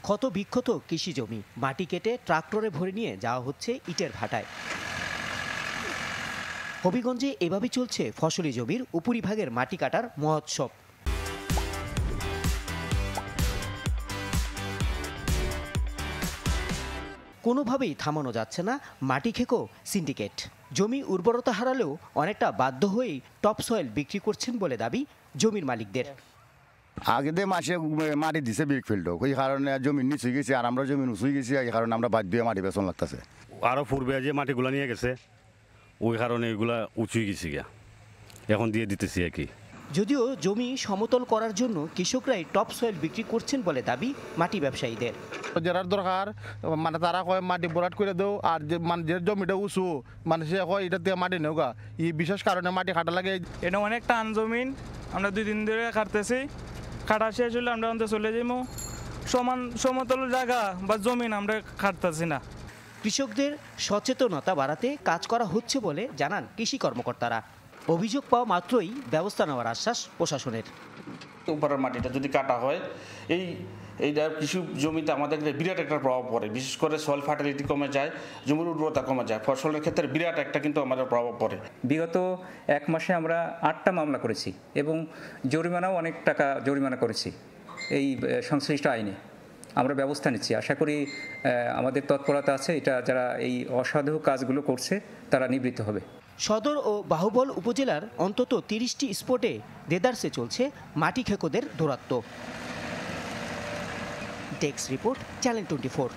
ক্ষত বিক্ষত কৃষি জমি, মাটি কেটে ট্রাক্টরে ভরে নিয়ে যাওয়া হচ্ছে ইটের ভাটায়। হবিগঞ্জে এভাবেই চলছে ফসলি জমির উপরিভাগের মাটি কাটার মহোৎসব। কোনোভাবেই থামানো যাচ্ছে না মাটি খেকো সিন্ডিকেট। জমি উর্বরতা হারালেও অনেকটা বাধ্য হয়েই টপ সয়েল বিক্রি করছেন বলে দাবি জমির মালিকদের। আগে দিয়ে মাসে মাটি দিছে বিগ ফিল্ড, ওই কারণে জমি নিচে গেছে আর আমরা জমি উঁচুই গেছি, এই কারণে আমরা বাধ্য হয়ে মাটি বেতন লাগতেছে। আরও পূর্বে যে মাটিগুলো নিয়ে গেছে ওই কারণে এগুলা উঁচুই গেছি গিয়া, এখন দিয়ে দিতেছি আর কি। যদিও জমি সমতল করার জন্য কৃষকরাই টপ সয়েল বিক্রি করছেন বলে দাবি মাটি ব্যবসায়ীদের। যারা দরকার মানে তারা কয় মাটি বরাট করে দেও, আর যে মানে যে জমিটা উঁচু মানে সে কয় এটা দিয়ে মাটি নেওগা, এই বিশেষ কারণে মাটি কাটা লাগে। এটা অনেক টান জমিন, আমরা 2 দিন ধরে কাটতেছি। কাটা শেষ হলে আমরা অন্তত চলে যাবো। সমতল জায়গা বা জমিন আমরা কাটতেছি না। কৃষকদের সচেতনতা বাড়াতে কাজ করা হচ্ছে বলে জানান কৃষি কর্মকর্তারা। অভিযোগ পাওয়া মাত্রই ব্যবস্থা নেওয়ার আশ্বাস প্রশাসনের। উপরের মাটিটা যদি কাটা হয় এইটা কৃষি জমিতে আমাদের বিরাট একটা প্রভাব পড়ে, বিশেষ করে সয়েল ফার্টিলিটি কমে যায়, জমির উর্বরতা কমে যায়, ফসলের ক্ষেত্রে বিরাট একটা কিন্তু আমাদের প্রভাব পড়ে। বিগত 1 মাসে আমরা 8টা মামলা করেছি এবং জরিমানাও অনেক টাকা জরিমানা করেছি। এই সংশ্লিষ্ট আইনে আমরা ব্যবস্থা নিচ্ছি। আশা করি আমাদের তৎপরতা আছে, এটা যারা এই অসাধু কাজগুলো করছে তারা নিবৃত্ত হবে। সদর ও বাহুবল উপজেলার অন্তত 30টি স্পটে দেদারসে চলছে মাটি খেকোদের দৌরাত্ম্য। Desk report, channel 24।